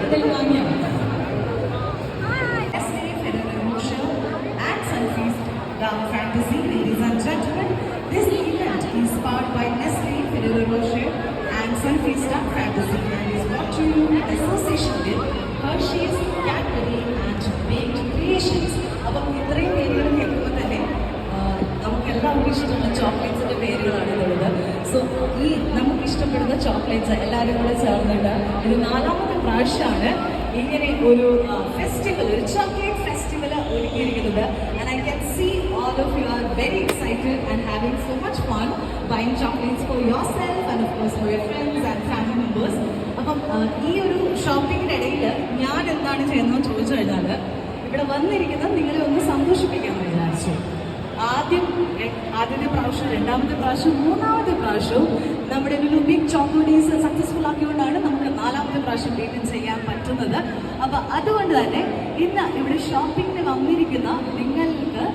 എന്തെങ്കിലും വാങ്ങിയോ? and Sunfeast Dark Fantasy, ladies and gentlemen, this event is powered by Nestle, Ferrero Rocher and Sunfeast Dark Fantasy and is brought to you in association with Hershey's, Cadbury and Baked Creations. അപ്പം ഇത്രയും പേരുകൾ കേൾക്കുമ്പോൾ തന്നെ നമുക്കെല്ലാവർക്കും ഇഷ്ടമുള്ള ചോക്ലേറ്റ്സിൻ്റെ പേരുകളാണ് ഇതുള്ളത്. So ഈ നമുക്കിഷ്ടപ്പെടുന്ന ചോക്ലേറ്റ്സ് എല്ലാവരും കൂടെ ചേർന്നിട്ട് ഇത് 4ാമത്തെ പ്രാവശ്യമാണ് ഇങ്ങനെ ഒരു ഫെസ്റ്റിവൽ, ഒരു ചോക്ലേറ്റ് ഫെസ്റ്റിവൽ ഒരുക്കിയിരിക്കുന്നത്. And I can see all of you are very excited and having so much fun buying chocolates for yourself and of course for your friends and family members. അപ്പം ഈ ഒരു ഷോപ്പിങ്ങിൻ്റെ ഇടയിൽ ഞാൻ എന്താണ് ചെയ്യുന്നതെന്ന് ചോദിച്ചു കഴിഞ്ഞാൽ ഇവിടെ വന്നിരിക്കുന്നത് നിങ്ങളെ ഒന്ന് സന്തോഷിപ്പിക്കാൻ വിചാരിച്ചു. ആദ്യത്തെ പ്രാവശ്യം, 2ാമത്തെ പ്രാവശ്യം, 3ാമത്തെ പ്രാവശ്യവും നമ്മുടെ ഒരു ബിഗ് ചോക്കോഡീസ് സക്സസ്ഫുൾ ആക്കിക്കൊണ്ടാണ് നമുക്ക് 4ാമത്തെ പ്രാവശ്യം വീണ്ടും ചെയ്യാൻ പറ്റുന്നത്. അപ്പം അതുകൊണ്ട് തന്നെ ഇന്ന് ഇവിടെ ഷോപ്പിങ്ങിന് വന്നിരിക്കുന്ന നിങ്ങൾക്ക്